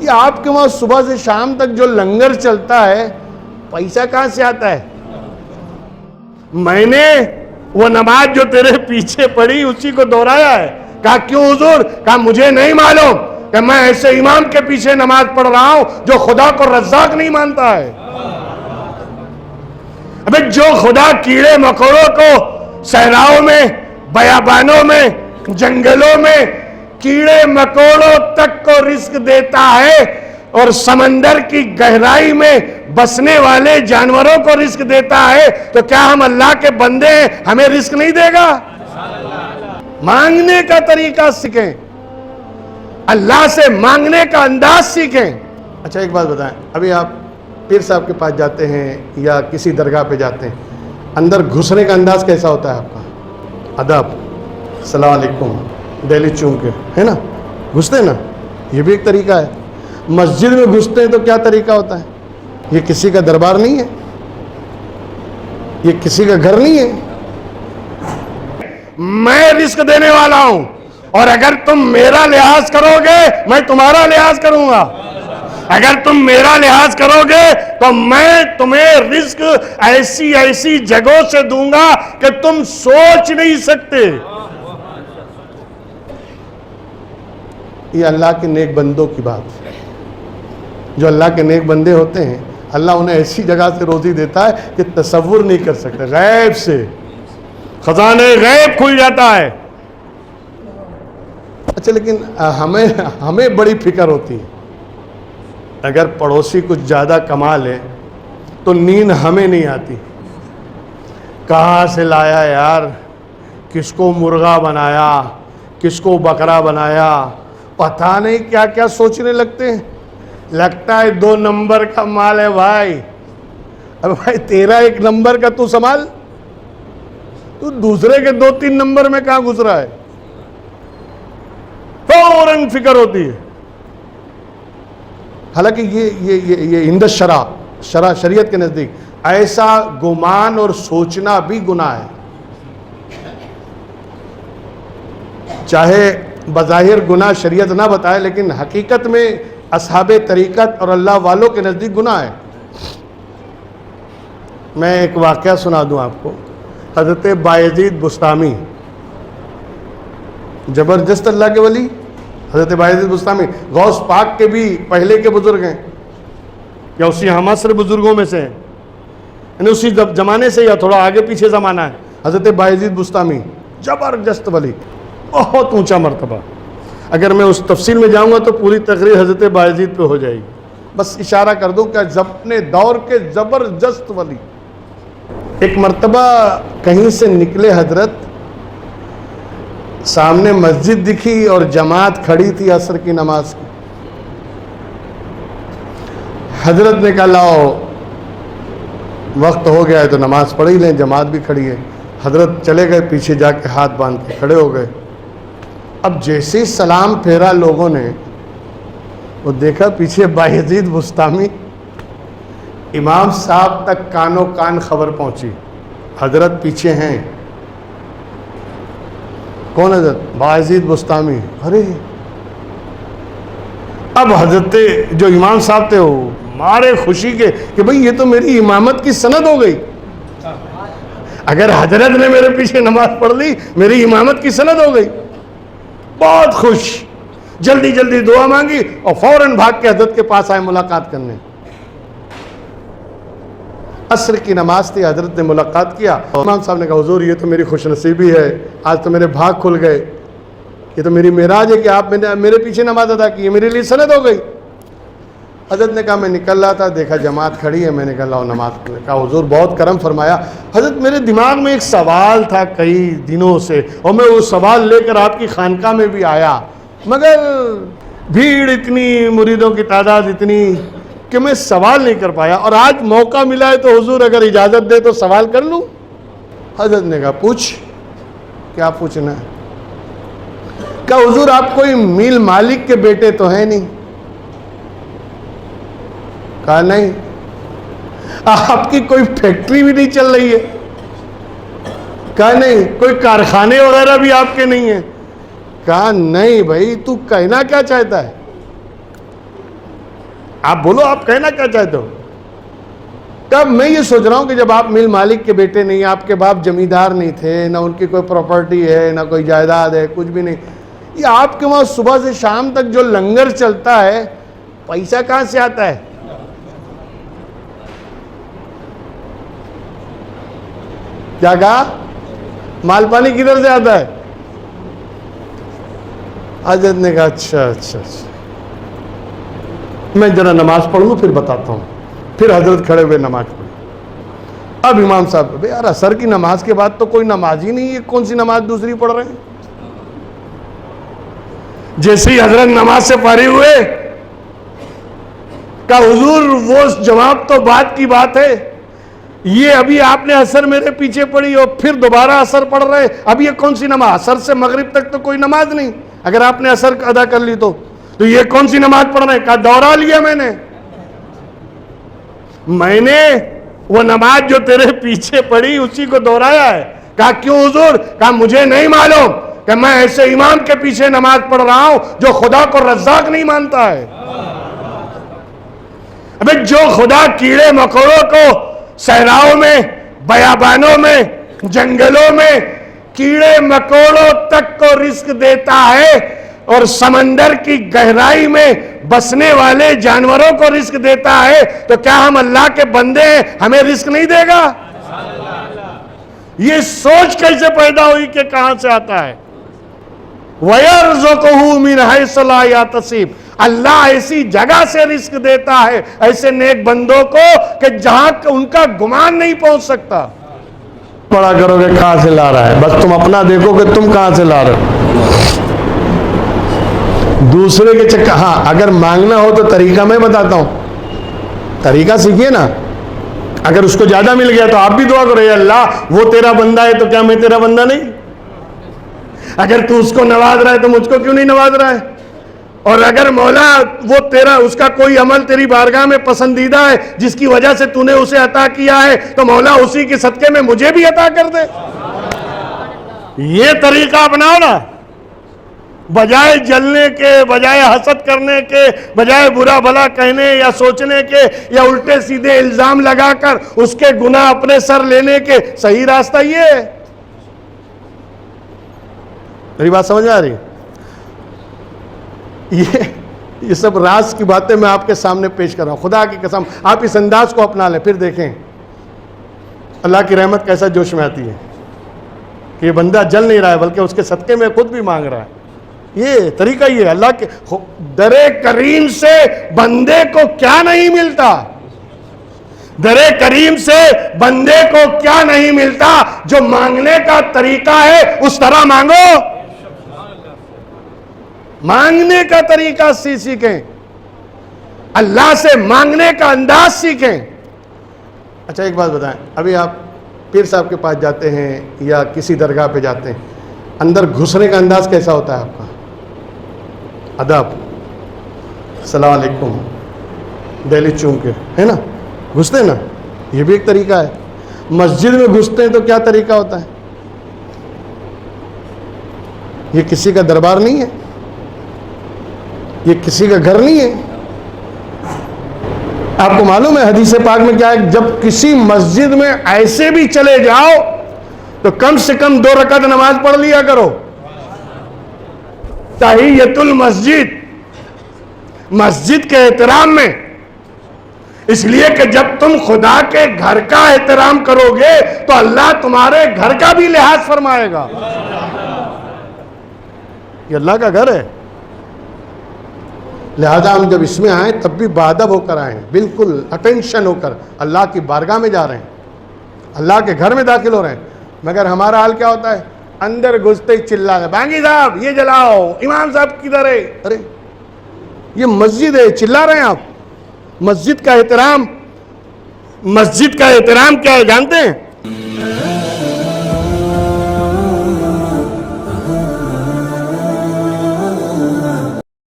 کہ آپ کے وہاں صبح سے شام تک جو لنگر چلتا ہے پیسہ کہاں سے آتا ہے؟ میں نے وہ نماز جو تیرے پیچھے پڑھی اسی کو دہرایا ہے. کہا کیوں حضور؟ کہا مجھے نہیں معلوم کہ میں ایسے امام کے پیچھے نماز پڑھ رہا ہوں جو خدا کو رزاق نہیں مانتا ہے. ابے جو خدا کیڑے مکوڑوں کو صحراؤں میں، بیابانوں میں، جنگلوں میں کیڑے مکوڑوں تک کو رزق دیتا ہے اور سمندر کی گہرائی میں بسنے والے جانوروں کو رزق دیتا ہے، تو کیا ہم اللہ کے بندے ہیں، ہمیں رزق نہیں دے گا؟ مانگنے کا طریقہ سیکھیں، اللہ سے مانگنے کا انداز سیکھیں. اچھا ایک بات بتائیں، ابھی آپ پیر صاحب کے پاس جاتے ہیں یا کسی درگاہ پہ جاتے ہیں، اندر گھسنے کا انداز کیسا ہوتا ہے آپ کا؟ ادب، السلام علیکم، دہلی چوم کے، ہے نا، گھستے نا، یہ بھی ایک طریقہ ہے. مسجد میں گھستے ہیں تو کیا طریقہ ہوتا ہے؟ یہ کسی کا دربار نہیں ہے، یہ کسی کا گھر نہیں ہے. میں رزق دینے والا ہوں اور اگر تم میرا لحاظ کرو گے میں تمہارا لحاظ کروں گا. اگر تم میرا لحاظ کرو گے تو میں تمہیں رزق ایسی ایسی جگہوں سے دوں گا کہ تم سوچ نہیں سکتے. یہ اللہ کے نیک بندوں کی بات ہے. جو اللہ کے نیک بندے ہوتے ہیں اللہ انہیں ایسی جگہ سے روزی دیتا ہے کہ تصور نہیں کر سکتے. غیب سے خزانے غیب کھل جاتا ہے. اچھا لیکن ہمیں بڑی فکر ہوتی ہے. اگر پڑوسی کچھ زیادہ کما لے تو نیند ہمیں نہیں آتی. کہاں سے لایا یار، کس کو مرغا بنایا، کس کو بکرا بنایا، پتہ نہیں کیا کیا سوچنے لگتے ہیں. لگتا ہے 2 نمبر کا مال ہے بھائی. اب بھائی تیرا 1 نمبر کا تو سنبھال، تو دوسرے کے 2-3 نمبر میں کہاں گزرا ہے؟ فوراً فکر ہوتی ہے. حالانکہ یہ عند الشرع، شریعت کے نزدیک ایسا گمان اور سوچنا بھی گناہ ہے. چاہے بظاہر گناہ شریعت نہ بتائے لیکن حقیقت میں اصحاب طریقت اور اللہ والوں کے نزدیک گناہ ہے. میں ایک واقعہ سنا دوں آپ کو. حضرت بایزید بسطامی، زبردست اللہ کے ولی، حضرت بایزید بسطامی غوث پاک کے بھی پہلے کے بزرگ ہیں یا اسی ہمعصر بزرگوں میں سے ہیں، یعنی اسی زمانے سے یا تھوڑا آگے پیچھے زمانہ ہے. حضرت بایزید بسطامی زبردست ولی، بہت اونچا مرتبہ. اگر میں اس تفصیل میں جاؤں گا تو پوری تقریر حضرت بایزید پہ ہو جائے گی. بس اشارہ کر دوں کہ اپنے دور کے زبردست ولی. ایک مرتبہ کہیں سے نکلے حضرت، سامنے مسجد دکھی اور جماعت کھڑی تھی عصر کی نماز کی. حضرت نے کہا لاؤ وقت ہو گیا ہے تو نماز پڑھ ہی لیں، جماعت بھی کھڑی ہے. حضرت چلے گئے پیچھے جا کے ہاتھ باندھ کے کھڑے ہو گئے. اب جیسے سلام پھیرا لوگوں نے، وہ دیکھا پیچھے بایزید بسطامی. امام صاحب تک کانوں کان خبر پہنچی حضرت پیچھے ہیں. کون حضرت؟ بایزید بسطامی. ارے اب حضرت جو امام صاحب تھے وہ مارے خوشی کے کہ بھئی یہ تو میری امامت کی سند ہو گئی. اگر حضرت نے میرے پیچھے نماز پڑھ لی میری امامت کی سند ہو گئی. بہت خوش، جلدی جلدی دعا مانگی اور فوراً بھاگ کے حضرت کے پاس آئے ملاقات کرنے. عصر کی نماز تھی، حضرت نے ملاقات کیا. امام صاحب نے کہا حضور یہ تو میری خوش نصیبی ہے، آج تو میرے بھاگ کھل گئے، یہ تو میری معراج ہے کہ آپ میرے پیچھے نماز ادا کی، میرے لیے سند ہو گئی. حضرت نے کہا میں نکل رہا تھا، دیکھا جماعت کھڑی ہے، میں نے کہا لاؤ نماز پڑھیں. کہا حضور بہت کرم فرمایا. حضرت میرے دماغ میں ایک سوال تھا کئی دنوں سے اور میں وہ سوال لے کر آپ کی خانقاہ میں بھی آیا، مگر بھیڑ اتنی، مریدوں کی تعداد اتنی کہ میں سوال نہیں کر پایا. اور آج موقع ملا ہے تو حضور اگر اجازت دے تو سوال کر لوں. حضرت نے کہا پوچھ. کیا پوچھنا ہے؟ کہا حضور آپ کوئی میل مالک کے بیٹے تو ہیں نہیں؟ کہا نہیں. آپ کی کوئی فیکٹری بھی نہیں چل رہی ہے؟ کہا نہیں. کوئی کارخانے وغیرہ بھی آپ کے نہیں ہیں؟ کہا نہیں بھائی تو کہنا کیا چاہتا ہے؟ آپ بولو، آپ کہنا کیا چاہتے ہو؟ تب میں یہ سوچ رہا ہوں کہ جب آپ مل مالک کے بیٹے نہیں، آپ کے باپ جمیندار نہیں تھے، نہ ان کی کوئی پراپرٹی ہے، نہ کوئی جائیداد ہے، کچھ بھی نہیں، یہ آپ کے وہاں صبح سے شام تک جو لنگر چلتا ہے، پیسہ کہاں سے آتا ہے؟ کیا کہا؟ مال پانی کدھر سے آتا ہے؟ حضرت نے کہا اچھا اچھا اچھا، میں ذرا نماز پڑھ لوں پھر بتاتا ہوں۔ پھر حضرت کھڑے ہوئے نماز پڑھی۔ اب امام صاحب یار عصر کی نماز کے بعد تو کوئی نماز ہی نہیں ہے، کون سی نماز دوسری پڑھ رہے ہیں؟ جیسے ہی حضرت نماز سے فارغ ہوئے کہا حضور وہ جواب تو بات کی بات ہے، یہ ابھی آپ نے عصر میرے پیچھے پڑھی اور پھر دوبارہ عصر پڑھ رہے، اب یہ کون سی نماز؟ عصر سے مغرب تک تو کوئی نماز نہیں، اگر آپ نے عصر ادا کر لی تو یہ کون سی نماز پڑھ رہے ہیں؟ کہا دوہرا لیا میں نے وہ نماز جو تیرے پیچھے پڑھی اسی کو دوہرایا ہے۔ کہا کیوں حضور؟ کہا مجھے نہیں معلوم کہ میں ایسے امام کے پیچھے نماز پڑھ رہا ہوں جو خدا کو رزاق نہیں مانتا ہے۔ ابھی جو خدا کیڑے مکوڑوں کو صحراؤں میں، بیابانوں میں، جنگلوں میں کیڑے مکوڑوں تک کو رزق دیتا ہے اور سمندر کی گہرائی میں بسنے والے جانوروں کو رزق دیتا ہے، تو کیا ہم اللہ کے بندے ہیں، ہمیں رزق نہیں دے گا؟ یہ سوچ کیسے پیدا ہوئی کہ کہاں سے آتا ہے؟ وَيَرْزُقُهُ مِنْ حَيْثُ لَا يَحْتَسِبُ، اللہ ایسی جگہ سے رزق دیتا ہے ایسے نیک بندوں کو کہ جہاں ان کا گمان نہیں پہنچ سکتا۔ پڑھا کرو کہ کہاں سے لا رہا ہے، بس تم اپنا دیکھو کہ تم کہاں سے لا رہے ہو، دوسرے کے چکر۔ ہاں اگر مانگنا ہو تو طریقہ میں بتاتا ہوں، طریقہ سیکھیے نا۔ اگر اس کو زیادہ مل گیا تو آپ بھی دعا کرو، اے اللہ وہ تیرا بندہ ہے تو کیا میں تیرا بندہ نہیں؟ اگر تو اس کو نواز رہا ہے تو مجھ کو کیوں نہیں نواز رہا ہے؟ اور اگر مولا وہ تیرا اس کا کوئی عمل تیری بارگاہ میں پسندیدہ ہے جس کی وجہ سے تو نے اسے عطا کیا ہے تو مولا اسی کے صدقے میں مجھے بھی عطا کر دے۔ یہ طریقہ اپناؤ نا، بجائے جلنے کے، بجائے حسد کرنے کے، بجائے برا بھلا کہنے یا سوچنے کے یا الٹے سیدھے الزام لگا کر اس کے گناہ اپنے سر لینے کے، صحیح راستہ یہ ہے۔ میری بات سمجھ آ رہی؟ یہ سب راز کی باتیں میں آپ کے سامنے پیش کر رہا ہوں، خدا کی قسم آپ اس انداز کو اپنا لیں، پھر دیکھیں اللہ کی رحمت کیسا جوش میں آتی ہے کہ یہ بندہ جل نہیں رہا ہے بلکہ اس کے صدقے میں خود بھی مانگ رہا ہے۔ یہ طریقہ یہ ہے، اللہ کے در کریم سے بندے کو کیا نہیں ملتا، در کریم سے بندے کو کیا نہیں ملتا، جو مانگنے کا طریقہ ہے اس طرح مانگو، مانگنے کا طریقہ سیکھیں، اللہ سے مانگنے کا انداز سیکھیں۔ اچھا ایک بات بتائیں، ابھی آپ پیر صاحب کے پاس جاتے ہیں یا کسی درگاہ پہ جاتے ہیں، اندر گھسنے کا انداز کیسا ہوتا ہے آپ کا؟ ادب، السلام علیکم، دہلی چوم کے، ہے نا، گھستے نا، یہ بھی ایک طریقہ ہے۔ مسجد میں گھستے ہیں تو کیا طریقہ ہوتا ہے؟ یہ کسی کا دربار نہیں ہے، یہ کسی کا گھر نہیں ہے۔ آپ کو معلوم ہے حدیث پاک میں کیا ہے؟ جب کسی مسجد میں ایسے بھی چلے جاؤ تو کم سے کم 2 رکعت نماز پڑھ لیا کرو، تحیۃ المسجد، مسجد کے احترام میں، اس لیے کہ جب تم خدا کے گھر کا احترام کرو گے تو اللہ تمہارے گھر کا بھی لحاظ فرمائے گا۔ یہ اللہ کا گھر ہے، لہذا ہم جب اس میں آئیں تب بھی باادب ہو کر آئیں، بالکل اٹینشن ہو کر اللہ کی بارگاہ میں جا رہے ہیں، اللہ کے گھر میں داخل ہو رہے ہیں۔ مگر ہمارا حال کیا ہوتا ہے؟ اندر گھستے ہی چلا ہے، بانگی صاحب یہ جلاؤ، امام صاحب کدھر ہے؟ ارے یہ مسجد ہے، چلا رہے ہیں آپ۔ مسجد کا احترام کیا ہے جانتے ہیں؟